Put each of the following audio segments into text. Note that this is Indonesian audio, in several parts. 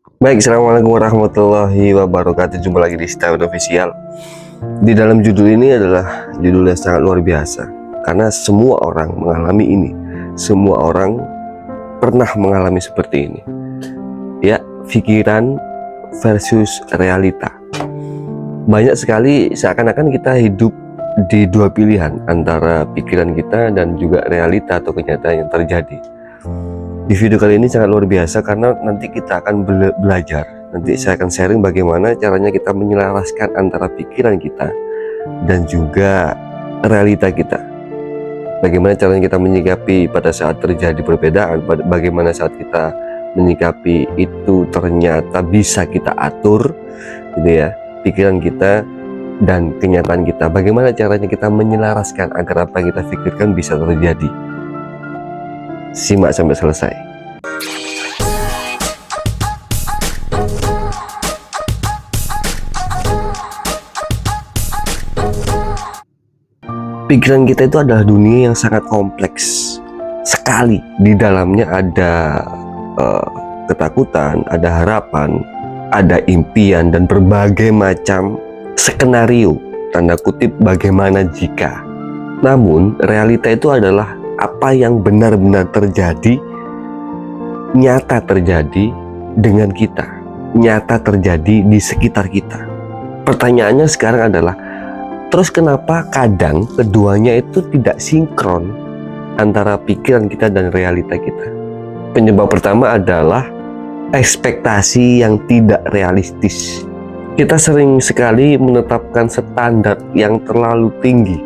Baik, assalamualaikum warahmatullahi wabarakatuh. Jumpa lagi di Style Official. Di dalam judul ini adalah judul yang sangat luar biasa, karena semua orang mengalami ini. Semua orang pernah mengalami seperti ini. Ya, pikiran versus realita. Banyak sekali seakan-akan kita hidup di dua pilihan antara pikiran kita dan juga realita atau kenyataan yang terjadi. Di video kali ini sangat luar biasa karena nanti kita akan belajar. Nanti saya akan sharing bagaimana caranya kita menyelaraskan antara pikiran kita dan juga realita kita. Bagaimana caranya kita menyikapi pada saat terjadi perbedaan, bagaimana saat kita menyikapi itu ternyata bisa kita atur, gitu ya, pikiran kita dan kenyataan kita. Bagaimana caranya kita menyelaraskan agar apa yang kita pikirkan bisa terjadi. Simak sampai selesai. Pikiran kita itu adalah dunia yang sangat kompleks sekali. Di dalamnya ada ketakutan, ada harapan, ada impian, dan berbagai macam skenario, tanda kutip bagaimana jika. Namun realita itu adalah apa yang benar-benar terjadi, nyata terjadi dengan kita, nyata terjadi di sekitar kita. Pertanyaannya sekarang adalah, terus kenapa kadang keduanya itu tidak sinkron antara pikiran kita dan realita kita? Penyebab pertama adalah ekspektasi yang tidak realistis. Kita sering sekali menetapkan standar yang terlalu tinggi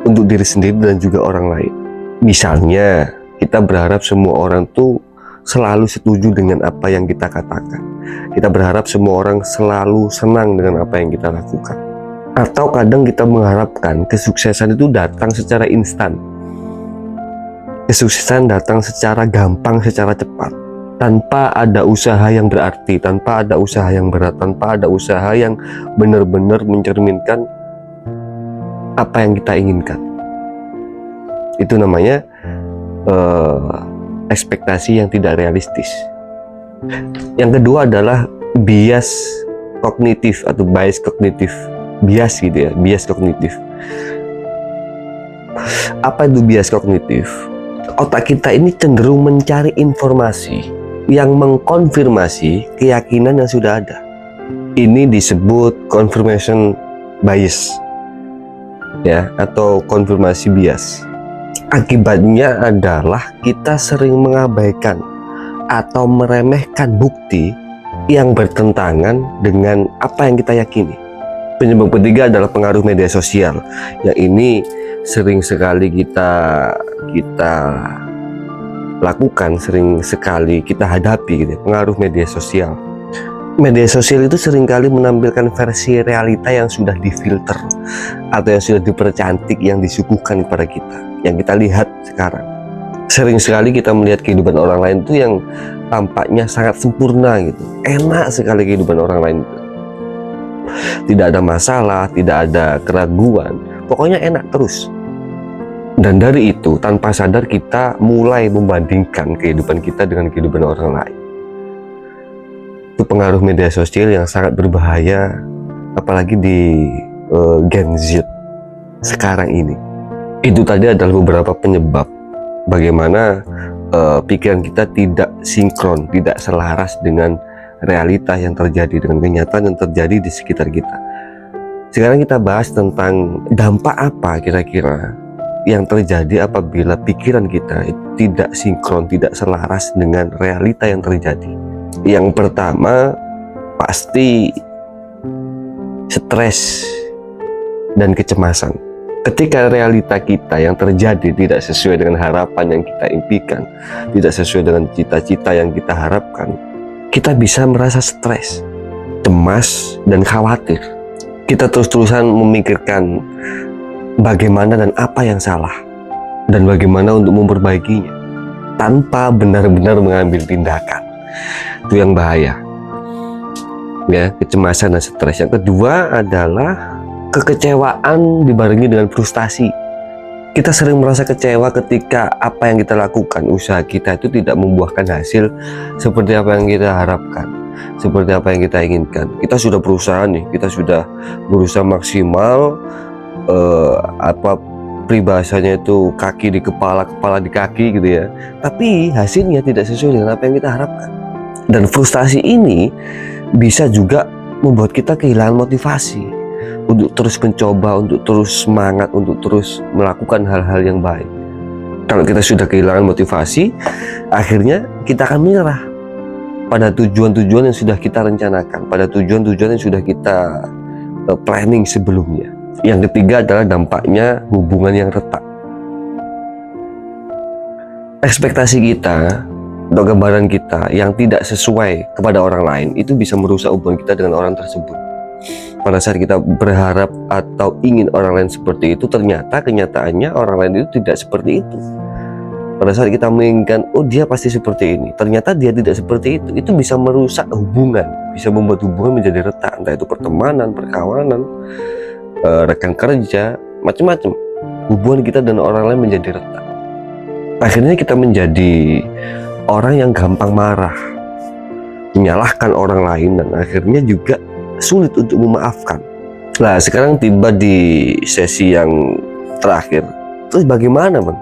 untuk diri sendiri dan juga orang lain. Misalnya, kita berharap semua orang tuh selalu setuju dengan apa yang kita katakan. Kita berharap semua orang selalu senang dengan apa yang kita lakukan. Atau kadang kita mengharapkan kesuksesan itu datang secara instan. Kesuksesan datang secara gampang, secara cepat, tanpa ada usaha yang berarti, tanpa ada usaha yang berat, tanpa ada usaha yang benar-benar mencerminkan apa yang kita inginkan. Itu namanya ekspektasi yang tidak realistis. Yang kedua adalah bias kognitif atau bias kognitif. Bias gitu ya, bias kognitif. Apa itu bias kognitif? Otak kita ini cenderung mencari informasi yang mengkonfirmasi keyakinan yang sudah ada. Ini disebut confirmation bias, ya, atau konfirmasi bias. Akibatnya adalah kita sering mengabaikan atau meremehkan bukti yang bertentangan dengan apa yang kita yakini. Penyebab ketiga adalah pengaruh media sosial. Yang ini sering sekali kita lakukan, sering sekali kita hadapi gitu, pengaruh media sosial. Media sosial itu seringkali menampilkan versi realita yang sudah difilter atau yang sudah dipercantik, yang disuguhkan kepada kita, yang kita lihat sekarang. Sering sekali kita melihat kehidupan orang lain itu yang tampaknya sangat sempurna gitu, enak sekali kehidupan orang lain itu. Tidak ada masalah, tidak ada keraguan, pokoknya enak terus. Dan dari itu tanpa sadar kita mulai membandingkan kehidupan kita dengan kehidupan orang lain. Itu pengaruh media sosial yang sangat berbahaya, apalagi di Gen Z sekarang ini. Itu tadi adalah beberapa penyebab bagaimana pikiran kita tidak sinkron, tidak selaras dengan realita yang terjadi, dengan kenyataan yang terjadi di sekitar kita. Sekarang kita bahas tentang dampak apa kira-kira yang terjadi apabila pikiran kita tidak sinkron, tidak selaras dengan realita yang terjadi. Yang pertama pasti stres dan kecemasan. Ketika realita kita yang terjadi tidak sesuai dengan harapan yang kita impikan, tidak sesuai dengan cita-cita yang kita harapkan, kita bisa merasa stres, cemas, dan khawatir. Kita terus-terusan memikirkan bagaimana dan apa yang salah, dan bagaimana untuk memperbaikinya, tanpa benar-benar mengambil tindakan. Itu yang bahaya, ya, kecemasan dan stres. Yang kedua adalah kekecewaan dibarengi dengan frustasi. Kita sering merasa kecewa ketika apa yang kita lakukan, usaha kita itu tidak membuahkan hasil seperti apa yang kita harapkan. seperti apa yang kita inginkan. Kita sudah berusaha nih, kita sudah berusaha maksimal, apa peribahasanya itu, kaki di kepala, kepala di kaki gitu ya. Tapi hasilnya tidak sesuai dengan apa yang kita harapkan. Dan frustasi ini bisa juga membuat kita kehilangan motivasi untuk terus mencoba, untuk terus semangat, untuk terus melakukan hal-hal yang baik. Kalau kita sudah kehilangan motivasi, akhirnya kita akan menyerah pada tujuan-tujuan yang sudah kita rencanakan, pada tujuan-tujuan yang sudah kita planning sebelumnya. Yang ketiga adalah dampaknya hubungan yang retak. Ekspektasi kita atau gambaran kita yang tidak sesuai kepada orang lain itu bisa merusak hubungan kita dengan orang tersebut. Pada saat kita berharap atau ingin orang lain seperti itu, ternyata kenyataannya orang lain itu tidak seperti itu. Pada saat kita menginginkan, oh dia pasti seperti ini, ternyata dia tidak seperti itu bisa merusak hubungan, bisa membuat hubungan menjadi retak, entah itu pertemanan, perkawanan, rekan kerja, macam-macam. Hubungan kita dan orang lain menjadi retak. Akhirnya kita menjadi orang yang gampang marah, menyalahkan orang lain, dan akhirnya juga sulit untuk memaafkan. Nah, sekarang tiba di sesi yang terakhir. Terus bagaimana bang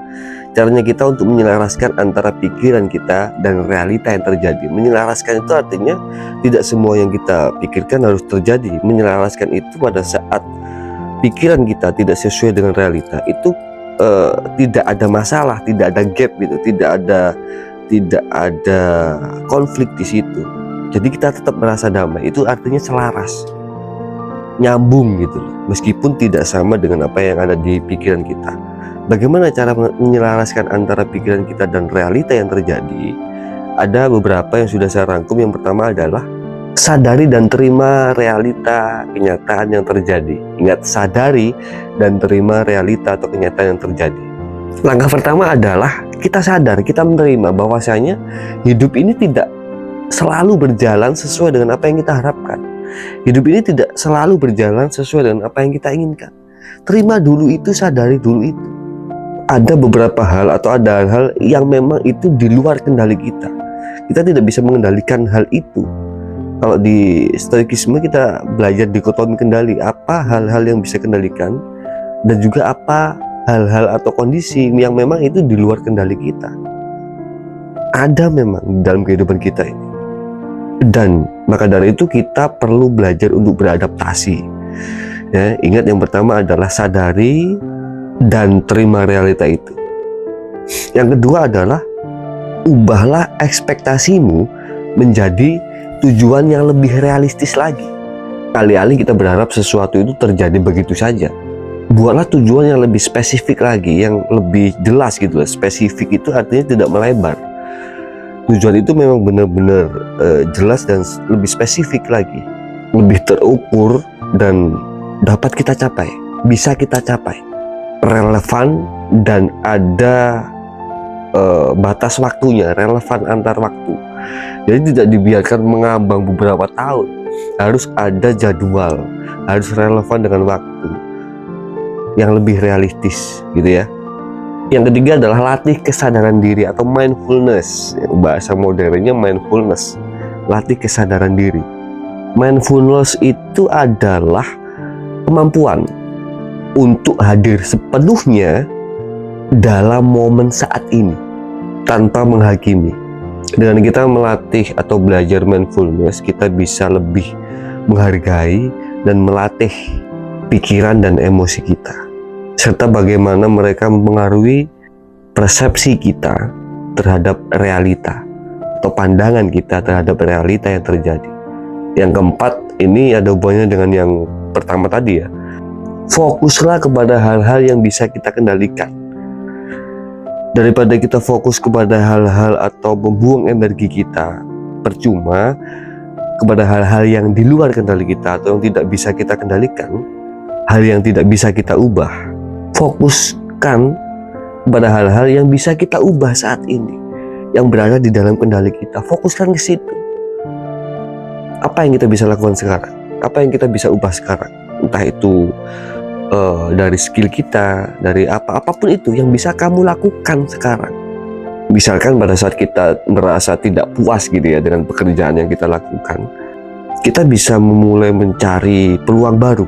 caranya kita untuk menyelaraskan antara pikiran kita dan realita yang terjadi? Menyelaraskan itu artinya tidak semua yang kita pikirkan harus terjadi. Menyelaraskan itu pada saat pikiran kita tidak sesuai dengan realita, itu tidak ada masalah, tidak ada gap gitu, tidak ada konflik di situ. Jadi kita tetap merasa damai, itu artinya selaras, nyambung gitu loh, meskipun tidak sama dengan apa yang ada di pikiran kita. Bagaimana cara menyelaraskan antara pikiran kita dan realita yang terjadi? Ada beberapa yang sudah saya rangkum. Yang pertama adalah sadari dan terima realita kenyataan yang terjadi. Ingat, sadari dan terima realita atau kenyataan yang terjadi. Langkah pertama adalah kita sadar, kita menerima bahwasanya hidup ini tidak selalu berjalan sesuai dengan apa yang kita harapkan. Hidup ini tidak selalu berjalan sesuai dengan apa yang kita inginkan. Terima dulu itu, sadari dulu itu. Ada beberapa hal atau ada hal yang memang itu di luar kendali kita. Kita tidak bisa mengendalikan hal itu. Kalau di stoikisme kita belajar dikotomi kendali, apa hal-hal yang bisa kendalikan dan juga apa hal-hal atau kondisi yang memang itu di luar kendali kita. Ada memang dalam kehidupan kita ini. Dan maka dari itu kita perlu belajar untuk beradaptasi. Ya, ingat, yang pertama adalah sadari dan terima realita itu. Yang kedua adalah ubahlah ekspektasimu menjadi tujuan yang lebih realistis lagi. Alih-alih kita berharap sesuatu itu terjadi begitu saja, buatlah tujuan yang lebih spesifik lagi, yang lebih jelas gitu loh. Spesifik itu artinya tidak melebar. Tujuan itu memang benar-benar jelas dan lebih spesifik lagi, lebih terukur dan dapat kita capai, bisa kita capai, relevan dan ada batas waktunya, relevan antar waktu. Jadi tidak dibiarkan mengambang beberapa tahun, harus ada jadwal, harus relevan dengan waktu yang lebih realistis gitu ya. Yang ketiga adalah latih kesadaran diri atau mindfulness. Bahasa modernnya mindfulness, latih kesadaran diri. Mindfulness itu adalah kemampuan untuk hadir sepenuhnya dalam momen saat ini tanpa menghakimi. Dengan kita melatih atau belajar mindfulness, kita bisa lebih menghargai dan melatih pikiran dan emosi kita, serta bagaimana mereka mempengaruhi persepsi kita terhadap realita atau pandangan kita terhadap realita yang terjadi. Yang keempat, ini ada hubungannya dengan yang pertama tadi ya. Fokuslah kepada hal-hal yang bisa kita kendalikan. Daripada kita fokus kepada hal-hal atau membuang energi kita percuma kepada hal-hal yang di luar kendali kita atau yang tidak bisa kita kendalikan, hal yang tidak bisa kita ubah. Fokuskan pada hal-hal yang bisa kita ubah saat ini, yang berada di dalam kendali kita. Fokuskan ke situ. Apa yang kita bisa lakukan sekarang? Apa yang kita bisa ubah sekarang? Entah itu dari skill kita, dari apapun itu yang bisa kamu lakukan sekarang. Misalkan pada saat kita merasa tidak puas gitu ya dengan pekerjaan yang kita lakukan, kita bisa memulai mencari peluang baru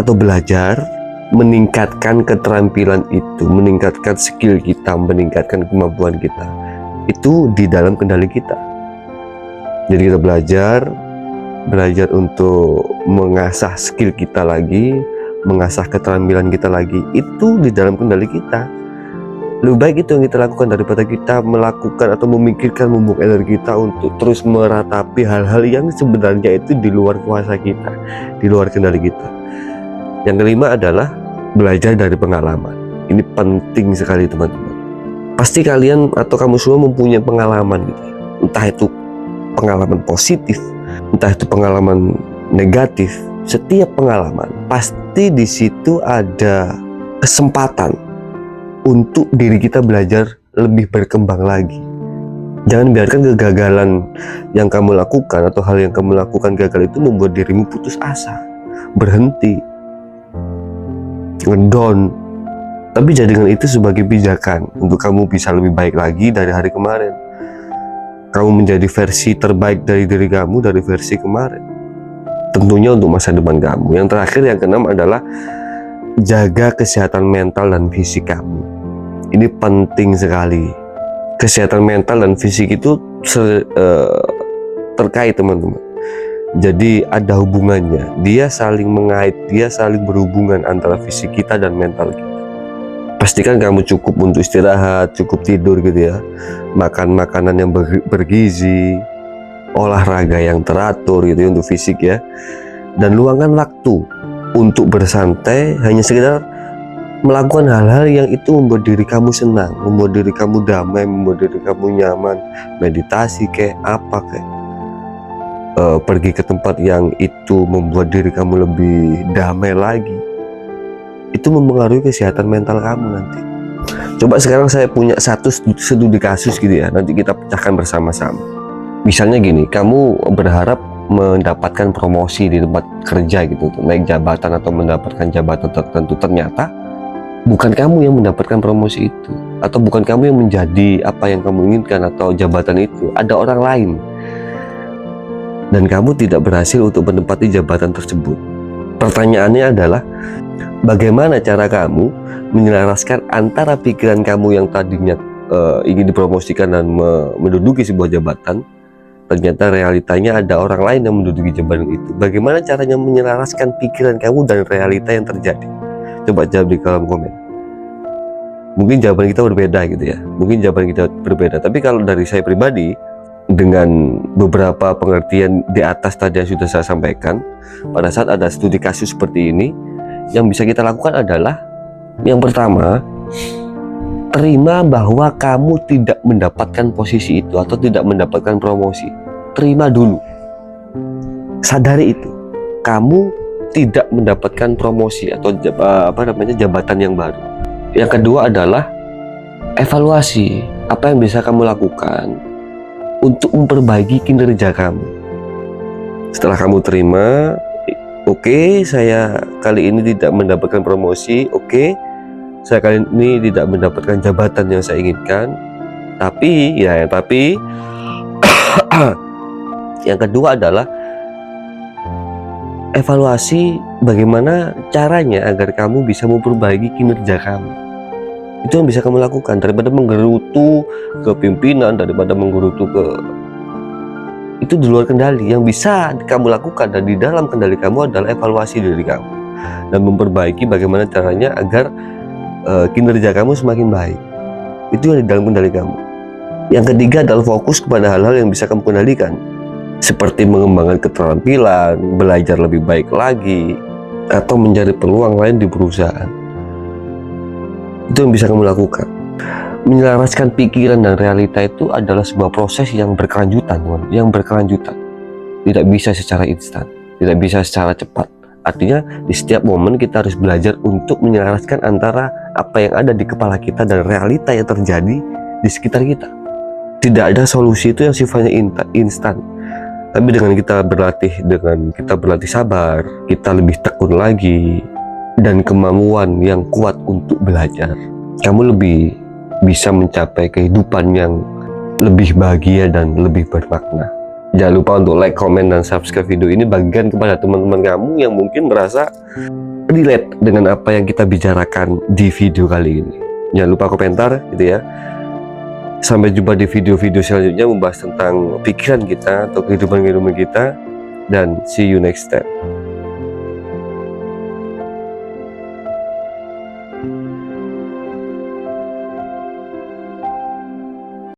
atau belajar, meningkatkan keterampilan itu, meningkatkan skill kita, meningkatkan kemampuan kita. Itu di dalam kendali kita. Jadi kita belajar untuk mengasah skill kita lagi, mengasah keterampilan kita lagi, itu di dalam kendali kita. Lebih baik itu yang kita lakukan daripada kita melakukan atau memikirkan membuang energi kita untuk terus meratapi hal-hal yang sebenarnya itu di luar kuasa kita, di luar kendali kita. Yang kelima adalah belajar dari pengalaman. Ini penting sekali teman-teman. Pasti kalian atau kamu semua mempunyai pengalaman gitu ya. Entah itu pengalaman positif, entah itu pengalaman negatif. Setiap pengalaman pasti di situ ada kesempatan untuk diri kita belajar lebih berkembang lagi. Jangan biarkan kegagalan yang kamu lakukan atau hal yang kamu lakukan gagal itu membuat dirimu putus asa, berhenti, ngedown. Tapi jadikan itu sebagai pijakan untuk kamu bisa lebih baik lagi dari hari kemarin. Kamu menjadi versi terbaik dari diri kamu dari versi kemarin. Tentunya untuk masa depan kamu. Yang terakhir, yang keenam adalah jaga kesehatan mental dan fisik kamu. Ini penting sekali. Kesehatan mental dan fisik itu terkait teman-teman. Jadi ada hubungannya. Dia saling mengait, dia saling berhubungan antara fisik kita dan mental kita. Pastikan kamu cukup untuk istirahat, cukup tidur gitu ya. Makan makanan yang bergizi, olahraga yang teratur gitu ya untuk fisik ya. Dan luangkan waktu untuk bersantai, hanya sekedar melakukan hal-hal yang itu membuat diri kamu senang, membuat diri kamu damai, membuat diri kamu nyaman. Meditasi kayak apa kayak pergi ke tempat yang itu membuat diri kamu lebih damai lagi. Itu mempengaruhi kesehatan mental kamu nanti. Coba sekarang saya punya satu studi kasus gitu ya, nanti kita pecahkan bersama-sama. Misalnya gini, kamu berharap mendapatkan promosi di tempat kerja gitu, naik jabatan atau mendapatkan jabatan tertentu. Ternyata bukan kamu yang mendapatkan promosi itu, atau bukan kamu yang menjadi apa yang kamu inginkan atau jabatan itu, ada orang lain. Dan kamu tidak berhasil untuk menempati jabatan tersebut. Pertanyaannya adalah, bagaimana cara kamu menyelaraskan antara pikiran kamu yang tadinya ingin dipromosikan dan menduduki sebuah jabatan, ternyata realitanya ada orang lain yang menduduki jabatan itu. Bagaimana caranya menyelaraskan pikiran kamu dan realita yang terjadi? Coba jawab di kolom komen. Mungkin jawaban kita berbeda gitu ya. Mungkin jawaban kita berbeda. Tapi kalau dari saya pribadi, dengan beberapa pengertian di atas tadi yang sudah saya sampaikan, pada saat ada studi kasus seperti ini, yang bisa kita lakukan adalah, yang pertama, terima bahwa kamu tidak mendapatkan posisi itu atau tidak mendapatkan promosi. Terima dulu. Sadari itu. Kamu tidak mendapatkan promosi atau jabatan yang baru. Yang kedua adalah evaluasi apa yang bisa kamu lakukan untuk memperbaiki kinerja kamu. Setelah kamu terima, oke, saya kali ini tidak mendapatkan promosi, oke, saya kali ini tidak mendapatkan jabatan yang saya inginkan, tapi yang kedua adalah evaluasi bagaimana caranya agar kamu bisa memperbaiki kinerja kamu. Itu yang bisa kamu lakukan, daripada menggerutu ke pimpinan, daripada menggerutu ke itu di luar kendali. Yang bisa kamu lakukan dan di dalam kendali kamu adalah evaluasi diri kamu dan memperbaiki bagaimana caranya agar kinerja kamu semakin baik. Itu yang di dalam kendali kamu. Yang ketiga adalah fokus kepada hal-hal yang bisa kamu kendalikan, seperti mengembangkan keterampilan, belajar lebih baik lagi, atau mencari peluang lain di perusahaan. Itu yang bisa kamu lakukan. Menyelaraskan pikiran dan realita itu adalah sebuah proses yang berkelanjutan, yang berkelanjutan. Tidak bisa secara instan, tidak bisa secara cepat. Artinya di setiap momen kita harus belajar untuk menyelaraskan antara apa yang ada di kepala kita dan realita yang terjadi di sekitar kita. Tidak ada solusi itu yang sifatnya instan. Tapi dengan kita berlatih sabar, kita lebih tekun lagi, dan kemampuan yang kuat untuk belajar, kamu lebih bisa mencapai kehidupan yang lebih bahagia dan lebih bermakna. Jangan lupa untuk like, comment, dan subscribe video ini, bagikan kepada teman-teman kamu yang mungkin merasa relate dengan apa yang kita bicarakan di video kali ini. Jangan lupa komentar gitu ya. Sampai jumpa di video-video selanjutnya membahas tentang pikiran kita atau kehidupan kita, dan see you next time.